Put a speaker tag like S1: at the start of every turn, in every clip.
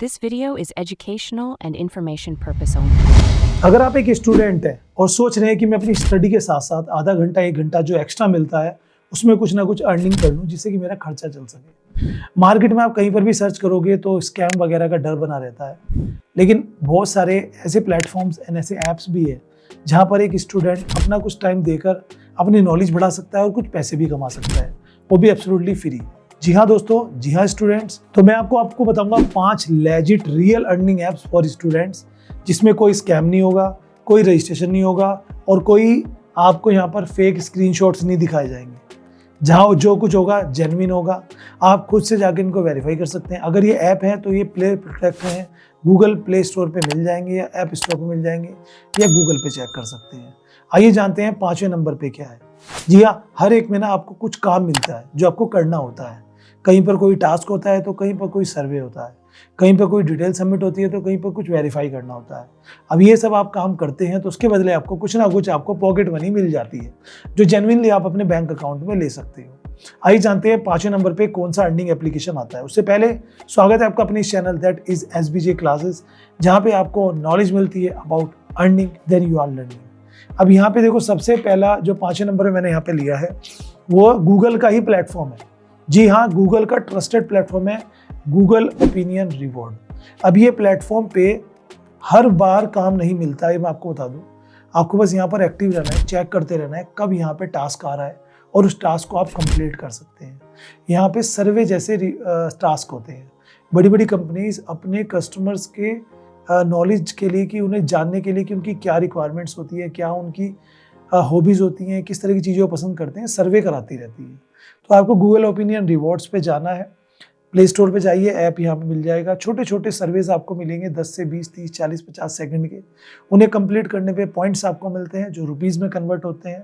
S1: This video is educational and information purpose only.
S2: अगर आप एक स्टूडेंट हैं और सोच रहे हैं कि मैं अपनी स्टडी के साथ साथ आधा घंटा 1 घंटा जो एक्स्ट्रा मिलता है उसमें कुछ ना कुछ अर्निंग कर लूँ जिससे कि मेरा खर्चा चल सके। मार्केट में आप कहीं पर भी सर्च करोगे तो स्कैम वगैरह का डर बना रहता है, लेकिन बहुत सारे ऐसे प्लेटफॉर्म्स एंड ऐसे ऐप्स भी है जहाँ पर एक स्टूडेंट अपना कुछ टाइम देकर अपनी नॉलेज बढ़ा सकता है और कुछ पैसे भी कमा सकता है, वो भी एब्सोल्युटली फ्री। जी हाँ दोस्तों, जी हाँ स्टूडेंट्स, तो मैं आपको बताऊंगा 5 legit real earning apps for students जिसमें कोई स्कैम नहीं होगा, कोई रजिस्ट्रेशन नहीं होगा और कोई आपको यहाँ पर फेक स्क्रीनशॉट्स नहीं दिखाए जाएंगे। जहाँ जो कुछ होगा जेन्युइन होगा, आप खुद से जाकर इनको वेरीफाई कर सकते हैं। अगर ये ऐप है तो ये प्ले प्रोटेक्ट हैं, गूगल प्ले स्टोर पे मिल जाएंगे या ऐप स्टोर पे मिल जाएंगे या गूगल पे चेक कर सकते हैं। आइए जानते हैं 5वें नंबर पे क्या है। जी हाँ, हर एक में ना आपको कुछ काम मिलता है जो आपको करना होता है। कहीं पर कोई टास्क होता है तो कहीं पर कोई सर्वे होता है, कहीं पर कोई डिटेल सबमिट होती है तो कहीं पर कुछ वेरीफाई करना होता है। अब ये सब आप काम करते हैं तो उसके बदले आपको कुछ ना कुछ आपको पॉकेट मनी मिल जाती है जो जेन्युइनली आप अपने बैंक अकाउंट में ले सकते हो। आइए जानते हैं 5वें नंबर पे कौन सा अर्निंग एप्लीकेशन आता है। उससे पहले स्वागत है आपका अपने इस channel that is SBJ classes, जहाँ पे आपको नॉलेज मिलती है about earning then you are learning. अब यहाँ पे देखो, सबसे पहला जो 5वें नंबर पे मैंने यहाँ पे लिया है वो गूगल का ही प्लेटफॉर्म है। जी हाँ, गूगल का ट्रस्टेड प्लेटफॉर्म है, गूगल ओपिनियन रिवॉर्ड। अब ये प्लेटफॉर्म पे हर बार काम नहीं मिलता है, मैं आपको बता दूं। आपको बस यहाँ पर एक्टिव रहना है, चेक करते रहना है कब यहाँ पे टास्क आ रहा है और उस टास्क को आप कंप्लीट कर सकते हैं। यहाँ पे सर्वे जैसे टास्क होते हैं। बड़ी बड़ी कंपनीज अपने कस्टमर्स के नॉलेज के लिए, कि उन्हें जानने के लिए कि उनकी क्या रिक्वायरमेंट्स होती है, क्या उनकी हॉबीज़ होती हैं, किस तरह की चीज़ें वो पसंद करते हैं, सर्वे कराती रहती है। तो आपको गूगल ओपिनियन रिवॉर्ड्स पे जाना है, प्ले स्टोर पे जाइए, ऐप यहाँ पे मिल जाएगा। छोटे छोटे सर्वेज आपको मिलेंगे 10 से 20, 30, 40, 50 सेकंड के। उन्हें कंप्लीट करने पे पॉइंट्स आपको मिलते हैं जो रुपीज़ में कन्वर्ट होते हैं।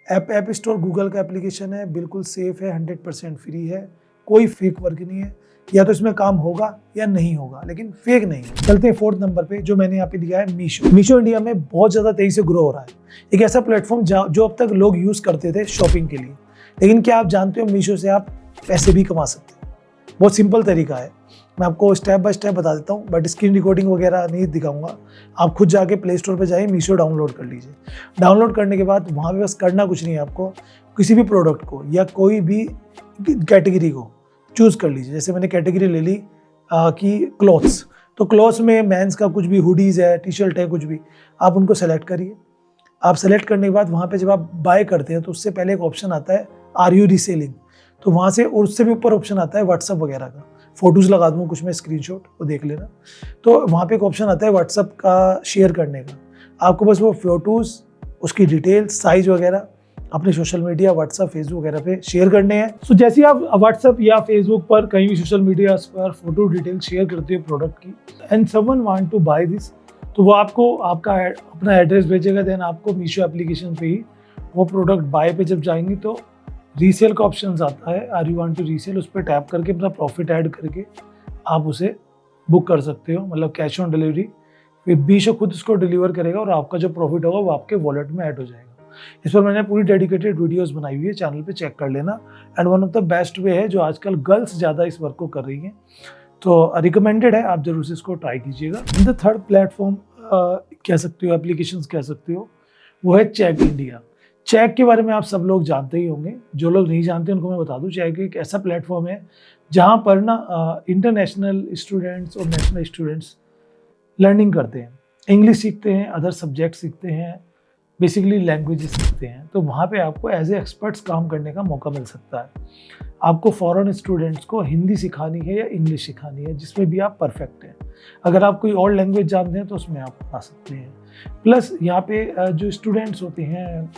S2: ऐप स्टोर गूगल का एप्लीकेशन है, बिल्कुल सेफ है, 100% फ्री है, कोई फेक वर्क नहीं है। या तो इसमें काम होगा या नहीं होगा, लेकिन फेक नहीं है। चलते हैं 4th नंबर पे जो मैंने यहाँ पे लिया है मीशो। मीशो इंडिया में बहुत ज़्यादा तेज़ी से ग्रो हो रहा है। एक ऐसा प्लेटफॉर्म जो अब तक लोग यूज़ करते थे शॉपिंग के लिए, लेकिन क्या आप जानते हो मीशो से आप पैसे भी कमा सकते हैं। बहुत सिंपल तरीका है, मैं आपको स्टेप बाय स्टेप बता देता हूँ, बट स्क्रीन रिकॉर्डिंग वगैरह नहीं दिखाऊंगा। आप खुद जाके प्ले स्टोर पे जाइए, मीशो डाउनलोड कर लीजिए। डाउनलोड करने के बाद वहाँ पे बस करना कुछ नहीं है, आपको किसी भी प्रोडक्ट को या कोई भी कैटेगरी को चूज़ कर लीजिए। जैसे मैंने कैटेगरी ले ली कि क्लॉथ्स, तो क्लॉथ्स में मेंस का कुछ भी, हुडीज़ है, टी शर्ट है, कुछ भी आप उनको सेलेक्ट करिए। आप सेलेक्ट करने के बाद वहाँ पे जब आप बाय करते हैं तो उससे पहले एक ऑप्शन आता है आर यू रीसेलिंग, तो वहाँ से, और उससे भी ऊपर ऑप्शन आता है व्हाट्सअप वगैरह का। फोटोज़ लगा दूँ कुछ में, स्क्रीनशॉट वो देख लेना। तो वहाँ पे एक ऑप्शन आता है व्हाट्सअप का शेयर करने का। आपको बस वो फोटोज़, उसकी डिटेल, साइज वगैरह अपने सोशल मीडिया, व्हाट्सअप, फेसबुक वगैरह पे शेयर करने हैं। तो जैसे ही आप व्हाट्सअप या फेसबुक पर कहीं भी सोशल मीडिया पर फोटो डिटेल शेयर करते हो प्रोडक्ट की, and someone want to buy this, तो वो आपको आपका अपना एड्रेस भेजेगा। देन आपको मीशो एप्लीकेशन पे ही वो प्रोडक्ट बाय पे जब जाएंगे तो रीसेल का ऑप्शन आता है, are you want to resell, उस पर टैप करके अपना प्रॉफिट ऐड करके आप उसे बुक कर सकते हो, मतलब कैश ऑन डिलीवरी। फिर मीशो खुद उसको डिलीवर करेगा और आपका जो प्रॉफिट होगा वो आपके वॉलेट में ऐड हो जाएगा। इस पर मैंने पूरी डेडिकेटेड वीडियोस बनाई हुई है, चैनल पे चेक कर लेना। And one of the best way है जो आजकल गर्ल्स ज़्यादा इस वर्क को कर रही हैं, तो रिकमेंडेड है, आप जरूर से इसको ट्राई कीजिएगा। द थर्ड प्लेटफॉर्म कह सकते हो, एप्लीकेशंस कह सकते हो, वो है चेक इंडिया। चेक के बारे में आप सब लोग जानते ही होंगे, जो लोग नहीं जानते उनको मैं बता दूं। चेक एक ऐसा प्लेटफॉर्म है जहां पर ना इंटरनेशनल स्टूडेंट्स और नेशनल स्टूडेंट्स लर्निंग करते हैं, इंग्लिश सीखते हैं, अदर सब्जेक्ट सीखते हैं, बेसिकली लैंग्वेजेस सीखते हैं। तो वहाँ पे आपको एज ए एक्सपर्ट्स काम करने का मौका मिल सकता है। आपको फॉरेन स्टूडेंट्स को हिंदी सिखानी है या इंग्लिश सिखानी है, जिसमें भी आप परफेक्ट हैं। अगर आप कोई और लैंग्वेज जानते हैं तो उसमें आप आ सकते हैं। प्लस यहाँ पे जो स्टूडेंट्स होते हैं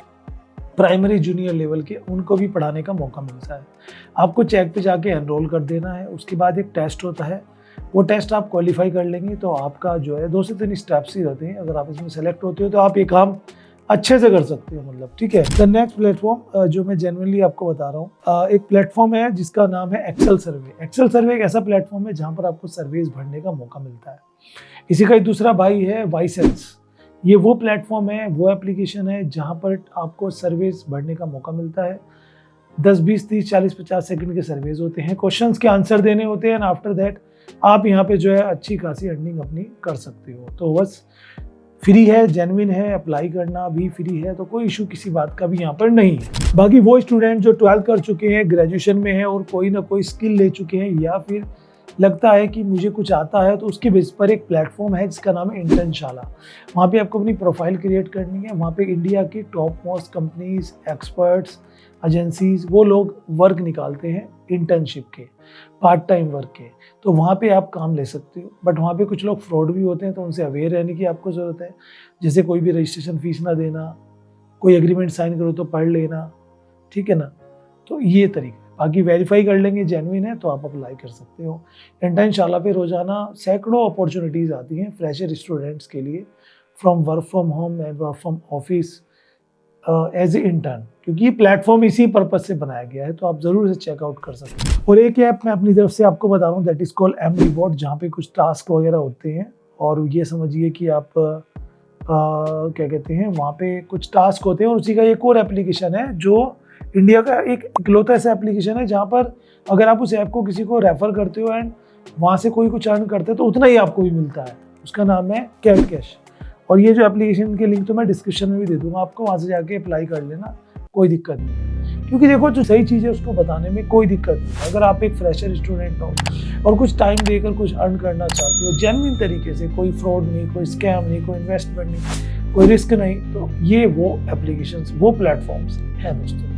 S2: प्राइमरी जूनियर लेवल के, उनको भी पढ़ाने का मौका मिलता है। आपको चेक पे जाके एनरोल कर देना है, उसके बाद एक टेस्ट होता है, वो टेस्ट आप क्वालिफाई कर लेंगे तो आपका जो है 2 से 3 स्टेप्स ही रहते हैं। अगर आप इसमें सेलेक्ट होते हो तो आप ये काम अच्छे से कर सकते हो, मतलब ठीक है। द नेक्स्ट प्लेटफॉर्म जो मैं जेन्युइनली आपको बता रहा हूँ, एक प्लेटफॉर्म है जिसका नाम है एक्सेल सर्वे। एक्सेल सर्वे एक ऐसा प्लेटफॉर्म है जहाँ पर आपको सर्वेज भरने का मौका मिलता है। इसी का एक दूसरा भाई है वाइसेंस। ये वो प्लेटफॉर्म है, वो एप्लीकेशन है जहाँ पर आपको सर्वेज भरने का मौका मिलता है। 10, 20, 30, 40, 50 सेकंड के सर्वेज होते हैं, क्वेश्चंस के आंसर देने होते हैं, एंड आफ्टर दैट आप यहाँ पे जो है अच्छी खासी अर्निंग अपनी कर सकते हो। तो बस फ्री है, जेन्युइन है, अप्लाई करना भी फ्री है, तो कोई इशू किसी बात का भी यहाँ पर नहीं है। बाकी वो स्टूडेंट जो 12th कर चुके हैं, ग्रेजुएशन में है और कोई ना कोई स्किल ले चुके हैं या फिर लगता है कि मुझे कुछ आता है, तो उसके बेस पर एक प्लेटफॉर्म है जिसका नाम है इंटर्नशाला। वहाँ पे आपको अपनी प्रोफाइल क्रिएट करनी है। वहाँ पे इंडिया की top most companies, experts, agencies, वो लोग वर्क निकालते हैं इंटर्नशिप के, पार्ट टाइम वर्क के। तो वहाँ पे आप काम ले सकते हो। बट वहाँ पे कुछ लोग फ्रॉड भी होते हैं, तो उनसे अवेयर रहने की आपको ज़रूरत है। जैसे कोई भी रजिस्ट्रेशन फीस ना देना, कोई एग्रीमेंट साइन करो तो पढ़ लेना, ठीक है ना। तो ये तरीका। बाकी वेरीफाई कर लेंगे जेन्युइन है तो आप अप्लाई कर सकते हो। इंटर्नशाला पे रोजाना सैकड़ों अपॉर्चुनिटीज़ आती हैं फ्रेशर स्टूडेंट्स के लिए, from work from home and work from office as a intern, क्योंकि ये प्लेटफॉर्म इसी पर्पज से बनाया गया है। तो आप ज़रूर इसे चेकआउट कर सकते हैं। और एक ऐप मैं अपनी तरफ से आपको बता रहा हूँ, that is called M reward, जहाँ पे कुछ टास्क वगैरह होते हैं। और ये समझिए कि आप क्या कहते हैं, वहाँ पे कुछ टास्क होते हैं। और उसी का एक और एप्लीकेशन है जो इंडिया का एक इकलौता ऐसा एप्लीकेशन है जहाँ पर अगर आप उस ऐप को किसी को रेफर करते हो एंड वहाँ से कोई कुछ अर्न करते हैं तो उतना ही आपको भी मिलता है। उसका नाम है कैट कैश। और ये जो एप्लीकेशन के लिंक तो मैं डिस्क्रिप्शन में भी दे दूंगा आपको, वहाँ से जाके अप्लाई कर लेना, कोई दिक्कत नहीं है। क्योंकि देखो जो सही चीज़ है उसको बताने में कोई दिक्कत नहीं। अगर आप एक फ्रेशर स्टूडेंट हो और कुछ टाइम देकर कुछ अर्न करना चाहते हो जेन्युइन तरीके से, कोई फ्रॉड नहीं, कोई स्कैम नहीं, कोई इन्वेस्टमेंट नहीं, कोई रिस्क नहीं, तो ये वो एप्लीकेशंस, वो प्लेटफॉर्म्स हैं दोस्तों।